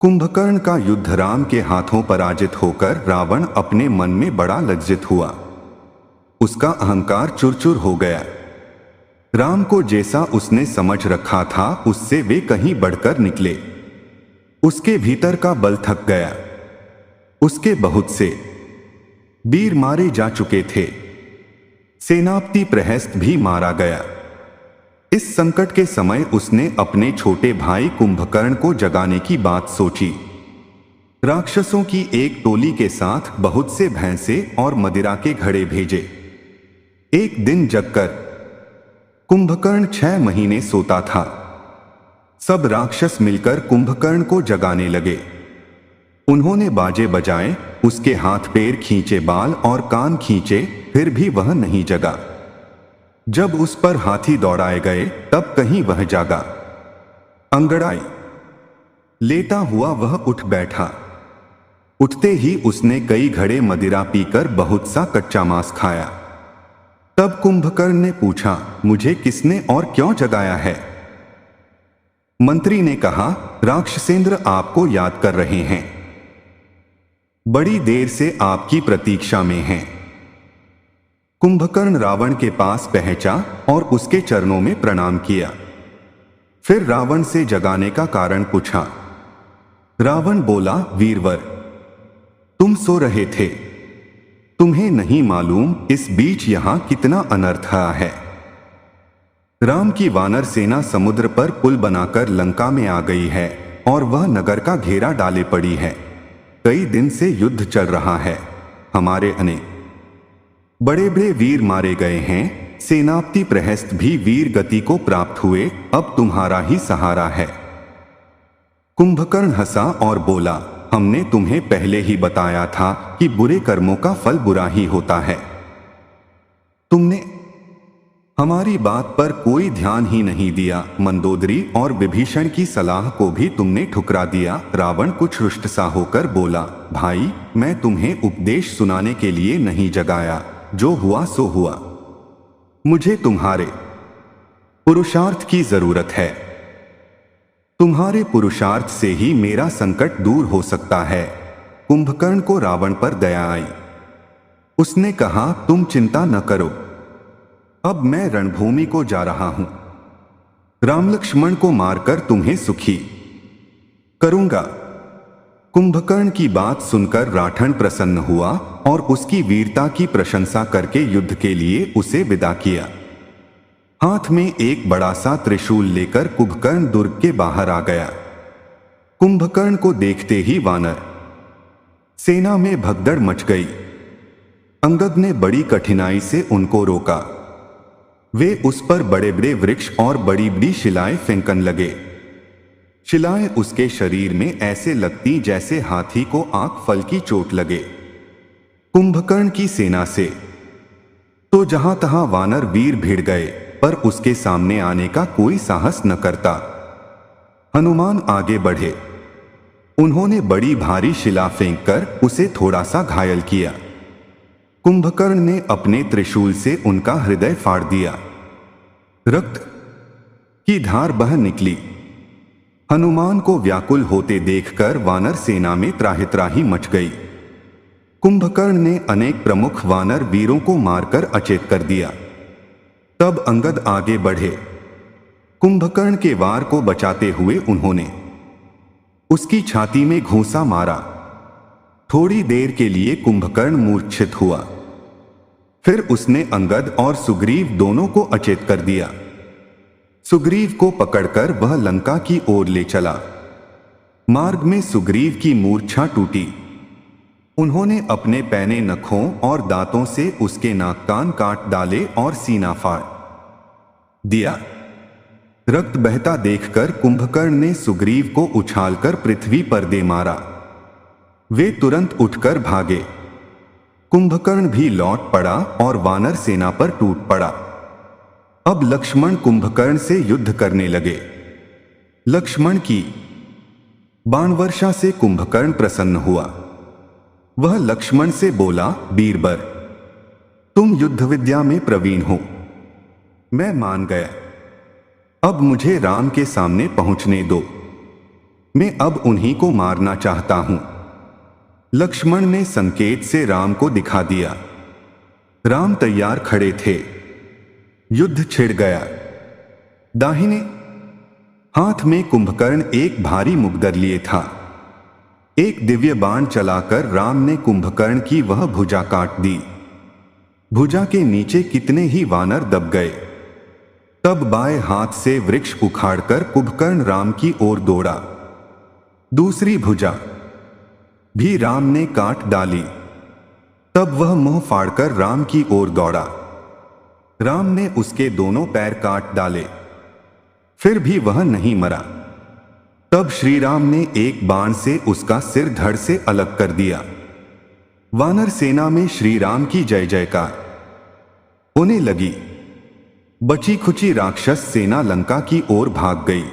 कुंभकर्ण का युद्ध राम के हाथों पराजित होकर रावण अपने मन में बड़ा लज्जित हुआ। उसका अहंकार चुरचुर हो गया। राम को जैसा उसने समझ रखा था उससे वे कहीं बढ़कर निकले। उसके भीतर का बल थक गया। उसके बहुत से वीर मारे जा चुके थे। सेनापति प्रहस्त भी मारा गया। इस संकट के समय उसने अपने छोटे भाई कुंभकर्ण को जगाने की बात सोची। राक्षसों की एक टोली के साथ बहुत से भैंसे और मदिरा के घड़े भेजे। एक दिन जगकर कुंभकर्ण 6 महीने सोता था। सब राक्षस मिलकर कुंभकर्ण को जगाने लगे। उन्होंने बाजे बजाए, उसके हाथ पैर खींचे, बाल और कान खींचे, फिर भी वह नहीं जगा। जब उस पर हाथी दौड़ाए गए तब कहीं वह जागा। अंगड़ाई लेता हुआ वह उठ बैठा। उठते ही उसने कई घड़े मदिरा पीकर बहुत सा कच्चा मांस खाया। तब कुंभकर्ण ने पूछा, मुझे किसने और क्यों जगाया है? मंत्री ने कहा, राक्षसेंद्र आपको याद कर रहे हैं। बड़ी देर से आपकी प्रतीक्षा में हैं। कुंभकर्ण रावण के पास पहुंचा और उसके चरणों में प्रणाम किया। फिर रावण से जगाने का कारण पूछा। रावण बोला, वीरवर, तुम सो रहे थे। तुम्हें नहीं मालूम इस बीच यहां कितना अनर्थ है। राम की वानर सेना समुद्र पर पुल बनाकर लंका में आ गई है और वह नगर का घेरा डाले पड़ी है। कई दिन से युद्ध चल रहा है। हमारे अनेक बड़े बड़े वीर मारे गए हैं। सेनापति प्रहस्त भी वीर गति को प्राप्त हुए। अब तुम्हारा ही सहारा है। कुंभकर्ण हंसा और बोला, हमने तुम्हें पहले ही बताया था कि बुरे कर्मों का फल बुरा ही होता है। तुमने हमारी बात पर कोई ध्यान ही नहीं दिया। मंदोदरी और विभीषण की सलाह को भी तुमने ठुकरा दिया। रावण कुछ रुष्ट सा होकर बोला, भाई, मैं तुम्हें उपदेश सुनाने के लिए नहीं जगाया। जो हुआ सो हुआ। मुझे तुम्हारे पुरुषार्थ की जरूरत है। तुम्हारे पुरुषार्थ से ही मेरा संकट दूर हो सकता है। कुंभकर्ण को रावण पर दया आई। उसने कहा, तुम चिंता न करो। अब मैं रणभूमि को जा रहा हूं। राम लक्ष्मण को मारकर तुम्हें सुखी करूंगा। कुंभकर्ण की बात सुनकर राठन प्रसन्न हुआ और उसकी वीरता की प्रशंसा करके युद्ध के लिए उसे विदा किया। हाथ में एक बड़ा सा त्रिशूल लेकर कुंभकर्ण दुर्ग के बाहर आ गया। कुंभकर्ण को देखते ही वानर सेना में भगदड़ मच गई। अंगद ने बड़ी कठिनाई से उनको रोका। वे उस पर बड़े बड़े वृक्ष और बड़ी बड़ी शिलाएं फेंकन लगे। शिलाएं उसके शरीर में ऐसे लगती जैसे हाथी को आंख फल की चोट लगे। कुंभकर्ण की सेना से तो जहां तहां वानर वीर भिड़ गए, पर उसके सामने आने का कोई साहस न करता। हनुमान आगे बढ़े। उन्होंने बड़ी भारी शिला फेंककर उसे थोड़ा सा घायल किया। कुंभकर्ण ने अपने त्रिशूल से उनका हृदय फाड़ दिया। रक्त की धार बह निकली। हनुमान को व्याकुल होते देखकर वानर सेना में त्राहि मच गई। कुंभकर्ण ने अनेक प्रमुख वानर वीरों को मारकर अचेत कर दिया। तब अंगद आगे बढ़े। कुंभकर्ण के वार को बचाते हुए उन्होंने उसकी छाती में घूंसा मारा। थोड़ी देर के लिए कुंभकर्ण मूर्छित हुआ। फिर उसने अंगद और सुग्रीव दोनों को अचेत कर दिया। सुग्रीव को पकड़कर वह लंका की ओर ले चला। मार्ग में सुग्रीव की मूर्छा टूटी। उन्होंने अपने पैने नखों और दांतों से उसके नाक कान काट डाले और सीना फाड़ दिया। रक्त बहता देखकर कुंभकर्ण ने सुग्रीव को उछालकर पृथ्वी पर दे मारा। वे तुरंत उठकर भागे। कुंभकर्ण भी लौट पड़ा और वानर सेना पर टूट पड़ा। अब लक्ष्मण कुंभकर्ण से युद्ध करने लगे। लक्ष्मण की बाणवर्षा से कुंभकर्ण प्रसन्न हुआ। वह लक्ष्मण से बोला, बीरबर, तुम युद्ध विद्या में प्रवीण हो। मैं मान गया। अब मुझे राम के सामने पहुंचने दो। मैं अब उन्हीं को मारना चाहता हूं। लक्ष्मण ने संकेत से राम को दिखा दिया। राम तैयार खड़े थे। युद्ध छिड़ गया। दाहिने हाथ में कुंभकर्ण एक भारी मुग्दर लिए था। एक दिव्य बाण चलाकर राम ने कुंभकर्ण की वह भुजा काट दी। भुजा के नीचे कितने ही वानर दब गए। तब बाएं हाथ से वृक्ष उखाड़कर कुंभकर्ण राम की ओर दौड़ा। दूसरी भुजा भी राम ने काट डाली। तब वह मुंह फाड़कर राम की ओर दौड़ा। राम ने उसके दोनों पैर काट डाले, फिर भी वह नहीं मरा। तब श्री राम ने एक बाण से उसका सिर धड़ से अलग कर दिया। वानर सेना में श्री राम की जय जयकार होने लगी। बची खुची राक्षस सेना लंका की ओर भाग गई।